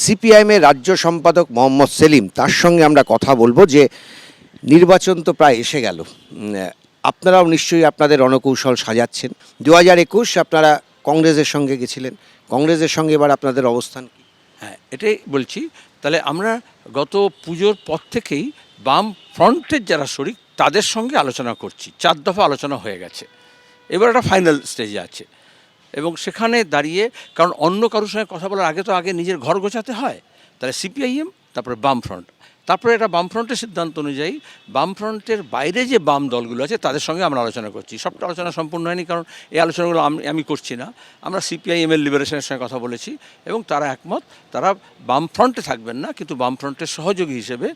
সিপিআইএমের রাজ্য সম্পাদক মোহাম্মদ সেলিম, তার সঙ্গে আমরা কথা বলবো যে নির্বাচন তো প্রায় এসে গেল। আপনারাও নিশ্চয়ই আপনাদের রণকৌশল সাজাচ্ছেন। 2021 আপনারা কংগ্রেসের সঙ্গে গেছিলেন, কংগ্রেসের সঙ্গে এবার আপনাদের অবস্থান কি? হ্যাঁ, এটাই বলছি। তাহলে আমরা গত পুজোর পর থেকেই বাম ফ্রন্টের যারা শরিক তাদের সঙ্গে আলোচনা করছি। 4 দফা আলোচনা হয়ে গেছে, এবার একটা ফাইনাল স্টেজে আছে। এবং সেখানে দাঁড়িয়ে, কারণ অন্য কারোর সঙ্গে কথা বলার আগে তো আগে নিজের ঘর গোছাতে হয়। তাহলে সিপিআইএম, তারপরে বামফ্রন্ট, তারপরে এটা বামফ্রন্টের সিদ্ধান্ত অনুযায়ী বামফ্রন্টের বাইরে যে বাম দলগুলো আছে তাদের সঙ্গে আমরা আলোচনা করছি। সবটা আলোচনা সম্পূর্ণ হয়নি, কারণ এই আলোচনাগুলো আমি করছি না। আমরা সিপিআইএমের লিবারেশনের সঙ্গে কথা বলেছি এবং তারা একমত, তারা বামফ্রন্টে থাকবেন না, কিন্তু বামফ্রন্টের সহযোগী হিসেবে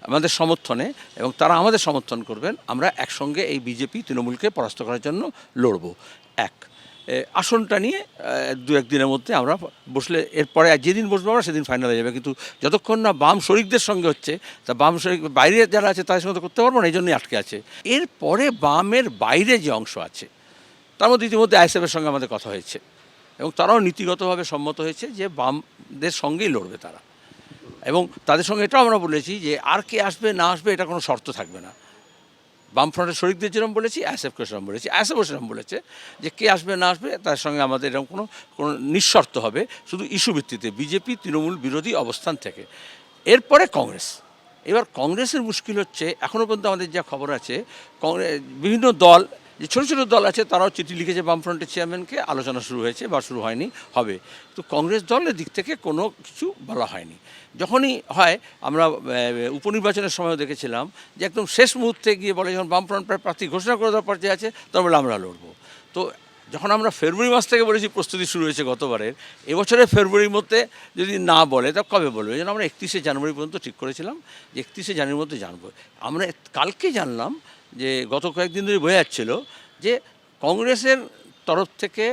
আমাদের সমর্থনে, এবং তারা আমাদের সমর্থন করবেন। আমরা একসঙ্গে এই বিজেপি তৃণমূলকে পরাস্ত করার জন্য লড়ব। আসনটা নিয়ে 2-1 দিনের মধ্যে আমরা বসলে, এরপরে যেদিন বসবো আমরা সেদিন ফাইনাল হয়ে যাবে। কিন্তু যতক্ষণ না বাম শরিকদের সঙ্গে হচ্ছে, তা বাম শরিক বাইরে যারা আছে তাদের সঙ্গে তো করতে পারবো না, এই জন্যই আটকে আছে। এরপরে বামের বাইরে যে অংশ আছে তার মধ্যে ইতিমধ্যে আইএসএফের সঙ্গে আমাদের কথা হয়েছে এবং তারাও নীতিগতভাবে সম্মত হয়েছে যে বামদের সঙ্গেই লড়বে তারা। এবং তাদের সঙ্গে এটাও আমরা বলেছি যে আর কে আসবে না আসবে এটা কোনো শর্ত থাকবে না। বামফ্রন্টের শরিকদের যেরকম বলেছি, আইএসএফকে সেরকম বলেছি, আইএসএফও সেরকম বলেছে যে কে আসবে না আসবে তার সঙ্গে আমাদের এরকম কোনো নিঃশর্ত হবে, শুধু ইস্যু ভিত্তিতে, বিজেপি তৃণমূল বিরোধী অবস্থান থেকে। এরপরে কংগ্রেস। এবার কংগ্রেসের মুশকিল হচ্ছে, এখনও পর্যন্ত আমাদের যা খবর আছে, বিভিন্ন দল, যে ছোটো ছোটো দল আছে তারাও চিঠি লিখেছে বামফ্রন্টের চেয়ারম্যানকে, আলোচনা শুরু হয়েছে বা শুরু হয়নি, হবে। তো কংগ্রেস দলের দিক থেকে কোনো কিছু বলা হয়নি। যখনই হয়, আমরা উপনির্বাচনের সময়ও দেখেছিলাম যে একদম শেষ মুহূর্তে গিয়ে বলে, যখন বামফ্রন্ট প্রার্থী ঘোষণা করে দেওয়ার পর্যায়ে আছে, তখন বলে আমরা লড়বো। তো যখন আমরা ফেব্রুয়ারি মাস থেকে বলেছি প্রস্তুতি শুরু হয়েছে গতবারের, এবছরের ফেব্রুয়ারির মধ্যে যদি না বলে তা কবে বলবে? এই জন্য আমরা 31শে জানুয়ারি পর্যন্ত ঠিক করেছিলাম যে 31শে জানুয়ারির মধ্যে জানবো। আমরা কালকে জানলাম যে গত কয়েকদিন ধরে বোঝা যাচ্ছিল যে কংগ্রেসের তরফ থেকে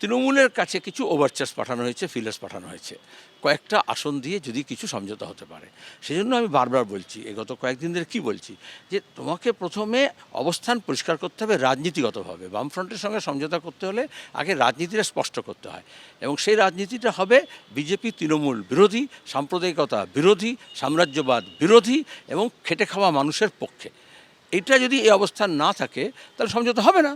তৃণমূলের কাছে কিছু ওভারচার্জ পাঠানো হয়েছে, ফিলার্স পাঠানো হয়েছে, কয়েকটা আসন দিয়ে যদি কিছু সমঝোতা হতে পারে। সেই জন্য আমি বারবার বলছি, গত কয়েকদিন ধরে কী বলছি, যে তোমাকে প্রথমে অবস্থান পরিষ্কার করতে হবে রাজনীতিগতভাবে। বামফ্রন্টের সঙ্গে সমঝোতা করতে হলে আগে রাজনীতিটা স্পষ্ট করতে হয়, এবং সেই রাজনীতিটা হবে বিজেপি তৃণমূল বিরোধী, সাম্প্রদায়িকতা বিরোধী, সাম্রাজ্যবাদ বিরোধী এবং খেটে খাওয়া মানুষের পক্ষে। এটা যদি এই অবস্থান না থাকে তাহলে সমঝোতা হবে না।